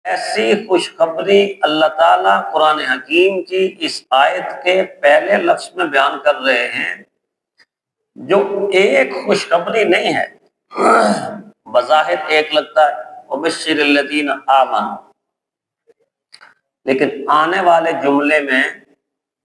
ایسی خوشخبری اللہ تعالیٰ قرآن حکیم کی اس آیت کے پہلے لفظ میں بیان کر رہے ہیں، جو ایک خوشخبری نہیں ہے، بظاہر ایک لگتا ہے وبشر الذین آمنوا، لیکن آنے والے جملے میں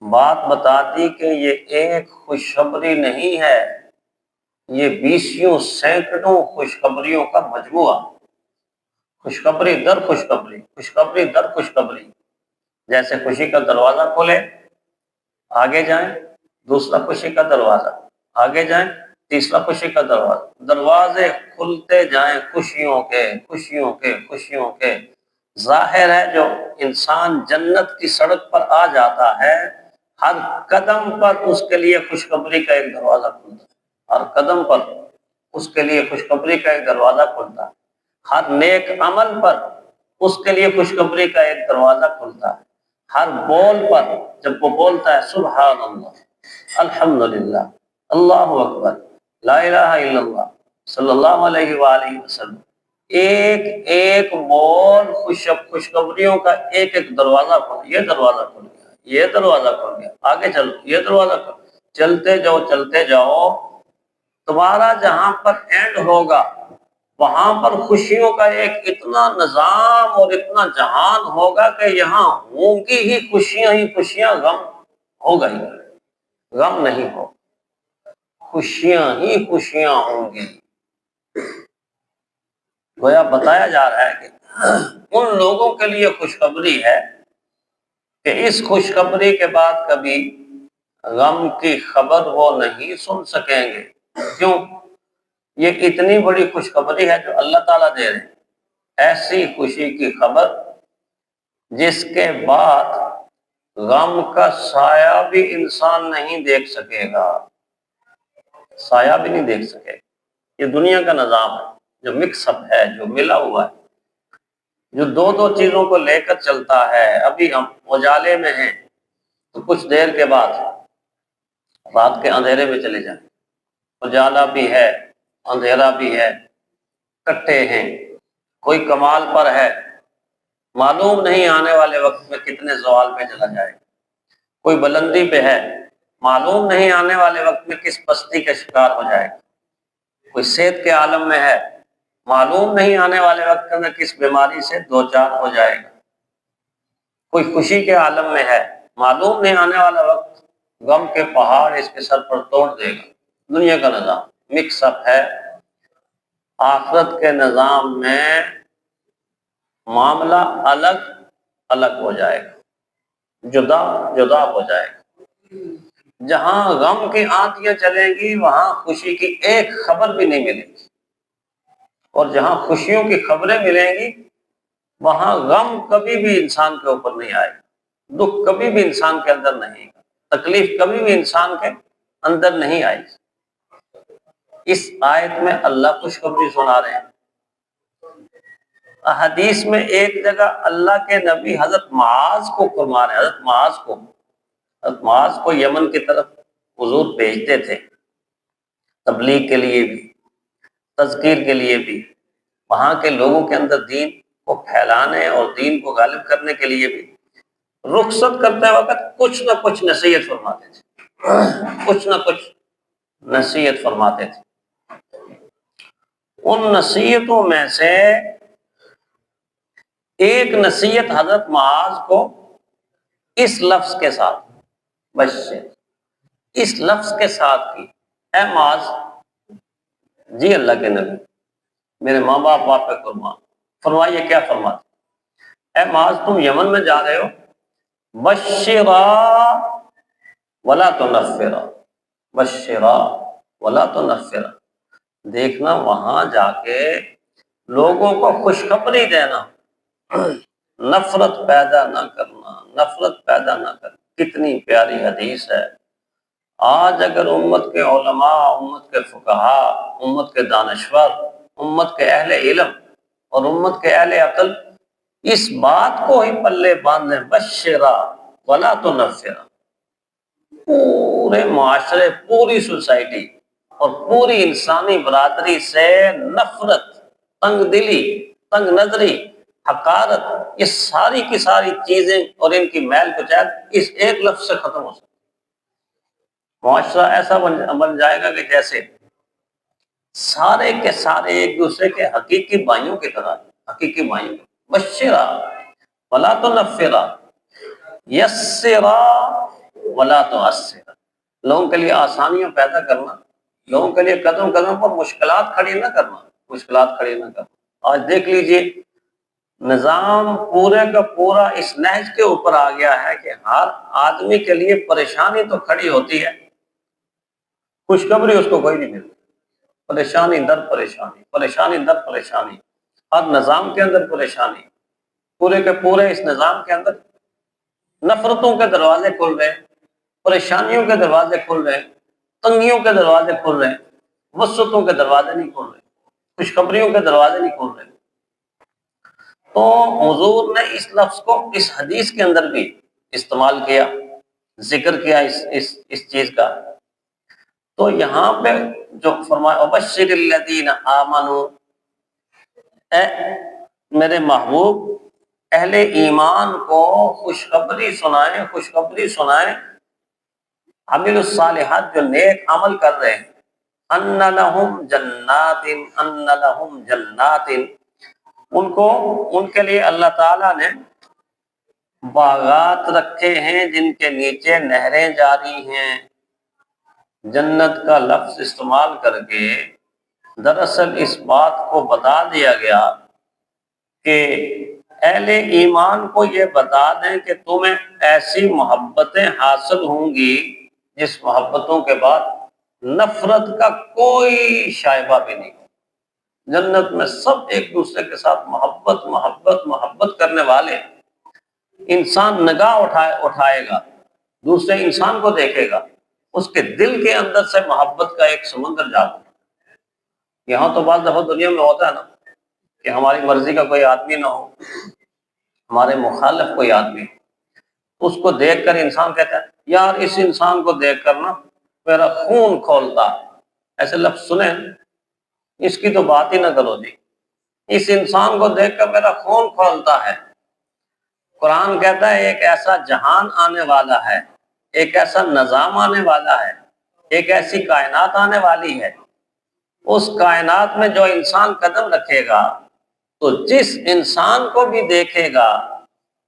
بات بتا دی کہ یہ ایک خوشخبری نہیں ہے، یہ بیسیوں سینکڑوں خوشخبریوں کا مجموعہ، خوشخبری در خوشخبری، خوشخبری در خوشخبری۔ جیسے خوشی کا دروازہ کھولے، آگے جائیں دوسرا خوشی کا دروازہ، آگے جائیں تیسرا خوشی کا دروازہ، دروازے کھلتے جائیں خوشیوں کے خوشیوں کے خوشیوں کے۔ ظاہر ہے جو انسان جنت کی سڑک پر آ جاتا ہے، ہر قدم پر اس کے لیے خوشخبری کا ایک دروازہ کھلتا ہے، ہر قدم پر اس کے لیے خوشخبری کا ایک دروازہ کھلتا ہے، ہر نیک عمل پر اس کے لیے خوشخبری کا ایک دروازہ کھلتا ہے، ہر بول پر جب وہ بولتا ہے سبحان اللہ، الحمدللہ، اللہ اکبر، لا الہ الا اللہ، صلی اللہ علیہ وآلہ وسلم، ایک ایک بول خوشخبریوں کا ایک ایک دروازہ کھل، یہ دروازہ کھل گیا، یہ دروازہ کھل گیا، آگے چلو یہ دروازہ کھل، چلتے جاؤ، تمہارا جہاں پر اینڈ ہوگا وہاں پر خوشیوں کا ایک اتنا نظام اور اتنا جہان ہوگا کہ یہاں ہوں گی ہی خوشیاں، غم ہوگا ہی غم نہیں ہو، خوشیاں ہی خوشیاں ہوں گی۔ گویا بتایا جا رہا ہے کہ ان لوگوں کے لیے خوشخبری ہے کہ اس خوشخبری کے بعد کبھی غم کی خبر وہ نہیں سن سکیں گے۔ کیوں؟ یہ اتنی بڑی خوشخبری ہے جو اللہ تعالیٰ دے رہے ہیں، ایسی خوشی کی خبر جس کے بعد غم کا سایہ بھی انسان نہیں دیکھ سکے گا، سایہ بھی نہیں دیکھ سکے گا۔ یہ دنیا کا نظام ہے جو مکس اپ ہے، جو ملا ہوا ہے، جو دو چیزوں کو لے کر چلتا ہے۔ ابھی ہم اجالے میں ہیں تو کچھ دیر کے بعد رات کے اندھیرے میں چلے جائیں، اجالا بھی ہے اندھیرا بھی ہے، کٹے ہیں، کوئی کمال پر ہے، معلوم نہیں آنے والے وقت میں کتنے زوال پہ چلا جائے، کوئی بلندی پہ ہے، معلوم نہیں آنے والے وقت میں کس پستی کا شکار ہو جائے، کوئی صحت کے عالم میں ہے، معلوم نہیں آنے والے وقت میں کس بیماری سے دوچار ہو جائے گا، کوئی خوشی کے عالم میں ہے، معلوم نہیں آنے والا وقت غم کے پہاڑ اس کے سر پر توڑ دے گا۔ دنیا کا نظام مکس اپ ہے، آخرت کے نظام میں معاملہ الگ الگ ہو جائے گا، جدا جدا ہو جائے گا۔ جہاں غم کی آندیاں چلیں گی وہاں خوشی کی ایک خبر بھی نہیں ملے گی، اور جہاں خوشیوں کی خبریں ملیں گی وہاں غم کبھی بھی انسان کے اوپر نہیں آئے گا، دکھ کبھی بھی انسان کے اندر نہیں گا، تکلیف کبھی بھی انسان کے اندر نہیں آئے گی۔ اس آیت میں اللہ خوشخبری سنا رہے ہیں۔ حدیث میں ایک جگہ اللہ کے نبی حضرت معاذ کو فرما رہے ہیں، حضرت معاذ کو یمن کی طرف حضور بھیجتے تھے، تبلیغ کے لیے بھی، تذکیر کے لیے بھی، وہاں کے لوگوں کے اندر دین کو پھیلانے اور دین کو غالب کرنے کے لیے بھی۔ رخصت کرتے وقت کچھ نہ کچھ نصیحت فرماتے تھے، کچھ نہ کچھ نصیحت فرماتے تھے۔ ان نصیحتوں میں سے ایک نصیحت حضرت معاذ کو اس لفظ کے ساتھ، بشر، اس لفظ کے ساتھ کی، اے معاذ، جی اللہ کے نبی، میرے ماں باپ پہ قربان، فرمائیے کیا فرماتے؟ اے معاذ تم یمن میں جا رہے ہو، بشرا ولا تنفرا، بشرا ولا تنفرا، دیکھنا وہاں جا کے لوگوں کو خوشخبری دینا، نفرت پیدا نہ کرنا، نفرت پیدا نہ کرنا۔ کتنی پیاری حدیث ہے۔ آج اگر امت کے علماء، امت کے فقہاء، امت کے دانشور، امت کے اہل علم اور امت کے اہل عقل اس بات کو ہی پلے باندھیں، بشرا ولا تنفرا، پورے معاشرے، پوری سوسائٹی اور پوری انسانی برادری سے نفرت، تنگ دلی، تنگ نظری حقارت، یہ ساری کی ساری چیزیں اور ان کی میل کچیل اس ایک لفظ سے ختم ہو سکتی۔ معاشرہ ایسا بن جائے گا کہ جیسے سارے کے سارے ایک دوسرے کے حقیقی بھائیوں کی طرح، حقیقی بھائیوں، بشرا ولا تنفرا، یسرا ولا تعسرا، لوگوں کے لیے آسانیاں پیدا کرنا، لوگوں کے لیے قدم قدم پر مشکلات کھڑی نہ کرنا، مشکلات کھڑی نہ کرنا۔ آج دیکھ لیجئے نظام پورے کا پورا اس نہج کے اوپر آ گیا ہے کہ ہر آدمی کے لیے پریشانی تو کھڑی ہوتی ہے، خوشخبری اس کو کوئی نہیں ملتی، پریشانی در پریشانی، پریشانی در پریشانی، ہر نظام کے اندر پریشانی، پورے کے پورے اس نظام کے اندر نفرتوں کے دروازے کھل رہے ہیں، پریشانیوں کے دروازے کھل رہے ہیں، تنگیوں کے دروازے کھل رہے ہیں، وسعتوں کے دروازے نہیں کھل رہے، خوشخبریوں کے دروازے نہیں کھل رہے۔ تو حضور نے اس لفظ کو اس حدیث کے اندر بھی استعمال کیا، ذکر کیا اس چیز کا۔ تو یہاں پہ جو فرمایا وبشر الذین آمنوا، اے میرے محبوب اہل ایمان کو خوشخبری سنائیں، خوشخبری سنائیں، عامل الصالحات جو نیک عمل کر رہے ہیں، ان لہم جنات، ان لہم جنات، ان کے لیے اللہ تعالیٰ نے باغات رکھے ہیں جن کے نیچے نہریں جاری ہیں۔ جنت کا لفظ استعمال کر کے دراصل اس بات کو بتا دیا گیا کہ اہل ایمان کو یہ بتا دیں کہ تمہیں ایسی محبتیں حاصل ہوں گی جس محبتوں کے بعد نفرت کا کوئی شائبہ بھی نہیں ہو۔ جنت میں سب ایک دوسرے کے ساتھ محبت محبت محبت کرنے والے، انسان نگاہ اٹھائے گا، دوسرے انسان کو دیکھے گا، اس کے دل کے اندر سے محبت کا ایک سمندر جاگا۔ یہاں تو بعض دفعہ دنیا میں ہوتا ہے نا کہ ہماری مرضی کا کوئی آدمی نہ ہو، ہمارے مخالف کوئی آدمی، اس کو دیکھ کر انسان کہتا ہے یار اس انسان کو دیکھ کر نا میرا خون کھولتا، ایسے لفظ سنیں، اس کی تو بات ہی نہ کرو جی، اس انسان کو دیکھ کر میرا خون کھولتا ہے۔ قرآن کہتا ہے ایک ایسا جہان آنے والا ہے، ایک ایسا نظام آنے والا ہے، ایک ایسی کائنات آنے والی ہے، اس کائنات میں جو انسان قدم رکھے گا تو جس انسان کو بھی دیکھے گا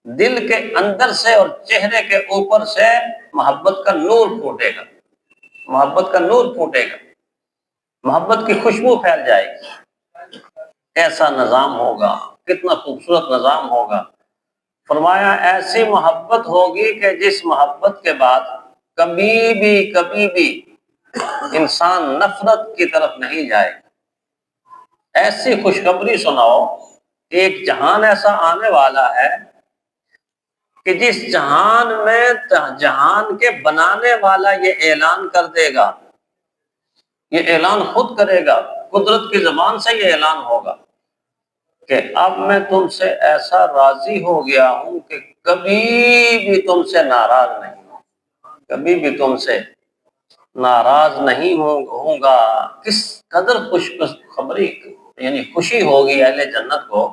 دل کے اندر سے اور چہرے کے اوپر سے محبت کا نور پھوٹے گا، محبت کا نور پھوٹے گا، محبت کی خوشبو پھیل جائے گی۔ ایسا نظام ہوگا، کتنا خوبصورت نظام ہوگا۔ فرمایا ایسی محبت ہوگی کہ جس محبت کے بعد کبھی بھی انسان نفرت کی طرف نہیں جائے۔ ایسی خوشخبری سناؤ کہ ایک جہان ایسا آنے والا ہے کہ جس جہان میں جہان کے بنانے والا یہ اعلان کر دے گا، یہ اعلان خود کرے گا، قدرت کی زبان سے یہ اعلان ہوگا کہ اب میں تم سے ایسا راضی ہو گیا ہوں کہ کبھی بھی تم سے ناراض نہیں ہوں، کبھی بھی تم سے ناراض نہیں ہوں گا۔ کس قدر خوش خبری یعنی خوشی ہوگی اہل جنت کو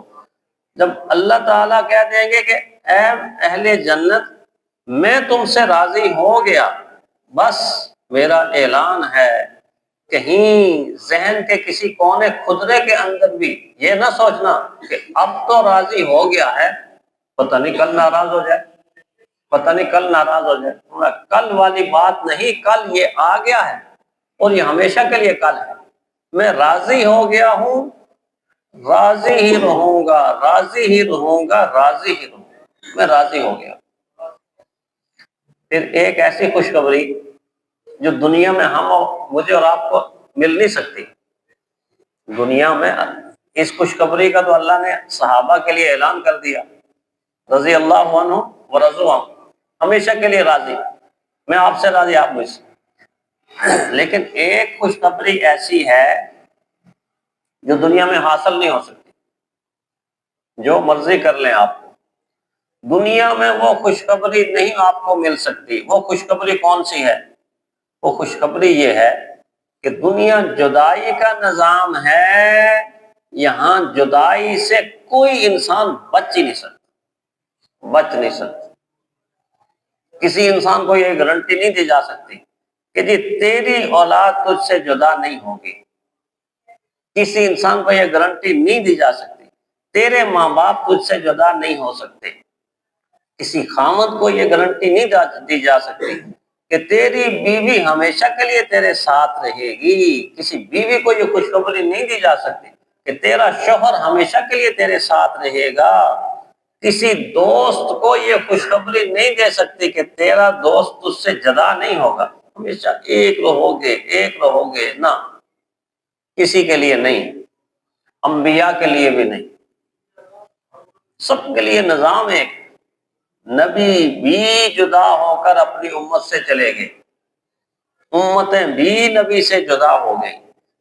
جب اللہ تعالیٰ کہہ دیں گے کہ اے اہل جنت میں تم سے راضی ہو گیا، بس میرا اعلان ہے۔ کہیں ذہن کے کسی کونے خدرے کے اندر بھی یہ نہ سوچنا کہ اب تو راضی ہو گیا ہے، پتہ نہیں کل ناراض ہو جائے، پتہ نہیں کل ناراض ہو جائے۔ کل والی بات نہیں، کل یہ آ گیا ہے اور یہ ہمیشہ کے لیے کل ہے۔ میں راضی ہو گیا ہوں، راضی ہی رہوں گا، راضی ہی رہوں گا، راضی ہی رہوں گا، میں راضی ہو گیا۔ پھر ایک ایسی خوشخبری جو دنیا میں مجھے اور آپ کو مل نہیں سکتی۔ دنیا میں اس خوشخبری کا تو اللہ نے صحابہ کے لیے اعلان کر دیا، رضی اللہ عنہ ورضوا عنہ، ہمیشہ کے لیے راضی، میں آپ سے راضی، آپ مجھ سے۔ لیکن ایک خوشخبری ایسی ہے جو دنیا میں حاصل نہیں ہو سکتی، جو مرضی کر لیں آپ، دنیا میں وہ خوشخبری نہیں آپ کو مل سکتی۔ وہ خوشخبری کون سی ہے؟ وہ خوشخبری یہ ہے کہ دنیا جدائی کا نظام ہے، یہاں جدائی سے کوئی انسان بچ ہی نہیں سکتا. کسی انسان کو یہ گارنٹی نہیں دی جا سکتی کہ جی تیری اولاد تجھ سے جدا نہیں ہوگی. کسی انسان کو یہ گارنٹی نہیں دی جا سکتی تیرے ماں باپ تجھ سے جدا نہیں ہو سکتے. کسی خامد کو یہ گارنٹی نہیں دی جا سکتی کہ تیری بیوی ہمیشہ کے لیے تیرے ساتھ رہے گی. کسی بیوی کو یہ خوشخبری نہیں دی جا سکتی کہ تیرا شوہر ہمیشہ کے لیے تیرے ساتھ رہے گا. کسی دوست کو یہ خوشخبری نہیں دے سکتی کہ تیرا دوست تجھ سے جدا نہیں ہوگا, ہمیشہ ایک رہو گے. نہ, کسی کے لیے نہیں, انبیاء کے لیے بھی نہیں, سب کے لیے نظام ایک. نبی بھی جدا ہو کر اپنی امت سے چلے گئے, امتیں بھی نبی سے جدا ہو گئی.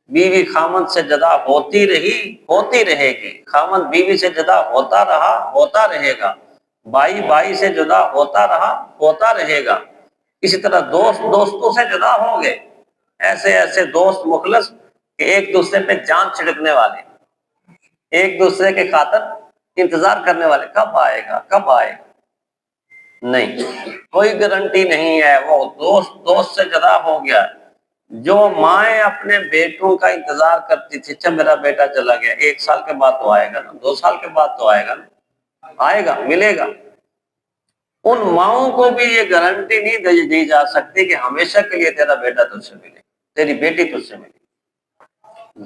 بیوی خامد سے جدا ہوتی رہے گی, خامد بیوی سے جدا ہوتا رہے گا, بھائی سے جدا ہوتا رہے گا. اسی طرح دوستوں سے جدا ہوں گے, ایسے دوست مخلص کہ ایک دوسرے پہ جان چھڑکنے والے, ایک دوسرے کے خاطر انتظار کرنے والے, کب آئے گا. نہیں, کوئی گارنٹی نہیں ہے. وہ دوست سے جدا ہو گیا. جو مائیں اپنے بیٹوں کا انتظار کرتی تھی, اچھا میرا بیٹا چلا گیا, 1 سال کے بعد تو آئے گا نا, 2 سال کے بعد تو آئے گا نا, آئے گا, ملے گا. ان ماؤں کو بھی یہ گارنٹی نہیں دی جا سکتی کہ ہمیشہ کے لیے تیرا بیٹا تجھ سے ملے, تیری بیٹی تجھ سے ملے.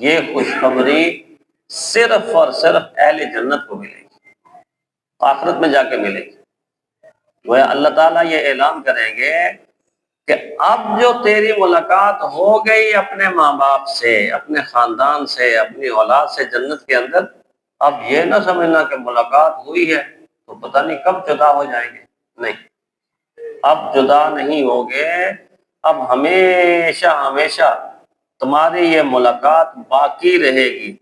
یہ خوشخبری صرف اور صرف اہل جنت کو ملے گی, آخرت میں جا کے ملے گی. وہ اللہ تعالیٰ یہ اعلان کریں گے کہ اب جو تیری ملاقات ہو گئی اپنے ماں باپ سے, اپنے خاندان سے, اپنی اولاد سے جنت کے اندر, اب یہ نہ سمجھنا کہ ملاقات ہوئی ہے تو پتہ نہیں کب جدا ہو جائیں گے. نہیں, اب جدا نہیں ہوگے, اب ہمیشہ تمہاری یہ ملاقات باقی رہے گی,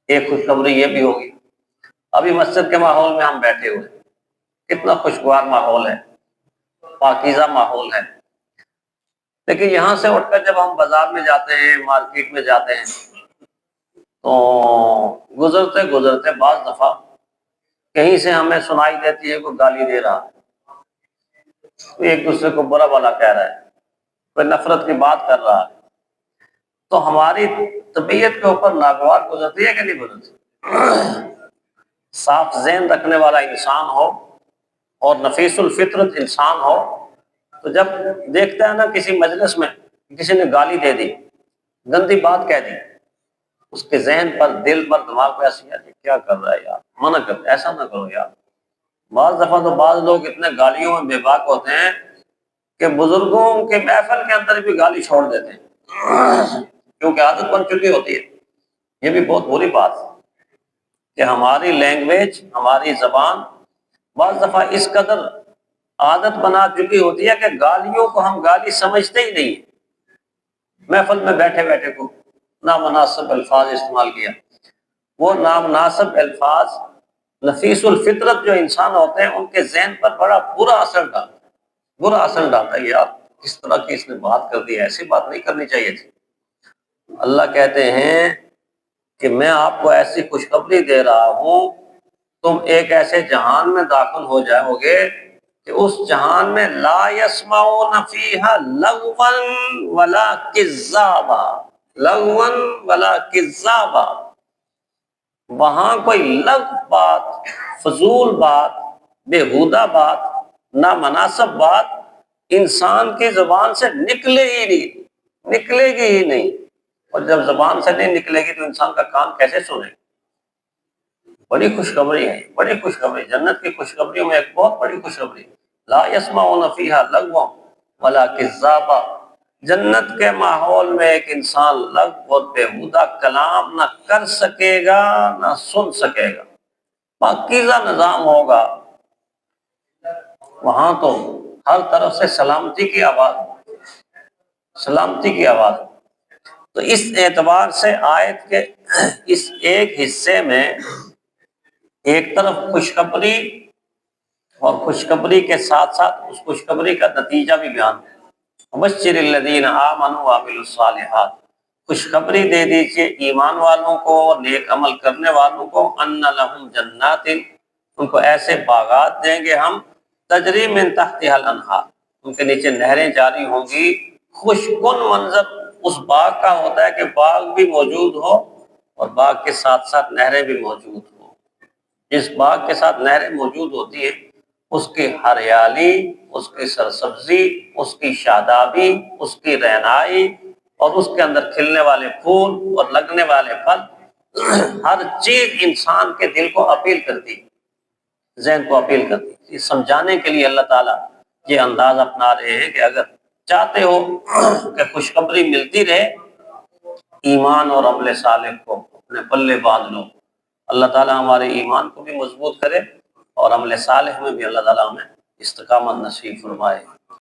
ایک خوشخبری یہ بھی ہوگی. ابھی مسجد کے ماحول میں ہم بیٹھے ہوئے, کتنا خوشگوار ماحول ہے, پاکیزہ ماحول ہے. لیکن یہاں سے اٹھ کر جب ہم بازار میں جاتے ہیں, مارکیٹ میں جاتے ہیں, تو گزرتے بعض دفعہ کہیں سے ہمیں سنائی دیتی ہے کوئی گالی دے رہا, کوئی ایک دوسرے کو برا بھلا کہہ رہا ہے, کوئی نفرت کی بات کر رہا ہے, تو ہماری طبیعت کے اوپر ناگوار گزرتی ہے کہ نہیں گزرتی؟ صاف ذہن رکھنے والا انسان ہو اور نفیس الفطرت انسان ہو تو جب دیکھتا ہے نا کسی مجلس میں کسی نے گالی دے دی, گندی بات کہہ دی, اس کے ذہن پر, دل پر, دماغ پہ ایسی آتی, کیا کر رہا ہے یار, منع کر, ایسا نہ کرو یار. بعض دفعہ تو بعض لوگ اتنے گالیوں میں بے باک ہوتے ہیں کہ بزرگوں کے محفل کے اندر بھی گالی چھوڑ دیتے ہیں, کیونکہ عادت بن چکی ہوتی ہے. یہ بھی بہت بری بات ہے کہ ہماری لینگویج, ہماری زبان بعض دفعہ اس قدر عادت بنا چکی ہوتی ہے کہ گالیوں کو ہم گالی سمجھتے ہی نہیں. محفل میں بیٹھے کو نامناسب الفاظ استعمال کیا. وہ نامناسب الفاظ نفیس الفطرت جو انسان ہوتے ہیں ان کے ذہن پر بڑا برا اثر ڈالتا ہے. یار کس طرح کی اس نے بات کر دی, ایسی بات نہیں کرنی چاہیے تھی. اللہ کہتے ہیں کہ میں آپ کو ایسی خوشخبری دے رہا ہوں, تم ایک ایسے جہان میں داخل ہو جاؤ گے کہ اس جہان میں لا یسمعون فیہا لغوا ولا کذابا, لغوا ولا کذابا, وہاں کوئی لغو بات, فضول بات, بےہودہ بات, نامناسب بات انسان کی زبان سے نکلے گی ہی نہیں. اور جب زبان سے نہیں نکلے گی تو انسان کا کان کیسے سنے؟ بڑی خوشخبری ہے, بڑی خوشخبری, جنت کی خوشخبریوں میں ایک بہت بڑی خوشخبری. لا یسمعون فیہا لغوا ولا کذابا, جنت کے ماحول میں ایک انسان لغو اور بےہودہ کلام نہ کر سکے گا, نہ سن سکے گا. پاکیزہ نظام ہوگا وہاں, تو ہر طرف سے سلامتی کی آواز. تو اس اعتبار سے آیت کے اس ایک حصے میں ایک طرف خوشخبری اور خوشخبری کے ساتھ ساتھ اس خوشخبری کا نتیجہ بھی بیان ہے. وبشر الذین آمنوا وعملوا الصالحات, خوشخبری دے دیجئے ایمان والوں کو، نیک عمل کرنے والوں کو، ان لہم جنات، ان کو ایسے باغات دیں گے ہم، تجری من تحتها الانہار، ان کے نیچے نہریں جاری ہوں گی۔ خوش کن منظر اس باغ کا ہوتا ہے کہ باغ بھی موجود ہو اور باغ کے ساتھ ساتھ نہریں بھی موجود ہوں۔ جس باغ کے ساتھ نہریں موجود ہوتی ہیں اس کی ہریالی، اس کی سرسبزی، اس کی شادابی، اس کی رہنائی اور اس کے اندر کھلنے والے پھول اور لگنے والے پھل، ہر چیز انسان کے دل کو اپیل کرتی، ذہن کو اپیل کرتی۔ یہ سمجھانے کے لیے اللہ تعالیٰ یہ انداز اپنا رہے ہیں کہ اگر چاہتے ہو کہ خوشخبری ملتی رہے، ایمان اور عمل صالح کو اپنے پلے باندھ لو۔ اللہ تعالیٰ ہمارے ایمان کو بھی مضبوط کرے اور عمل صالح میں بھی اللہ تعالیٰ ہمیں استقامت نصیب فرمائے۔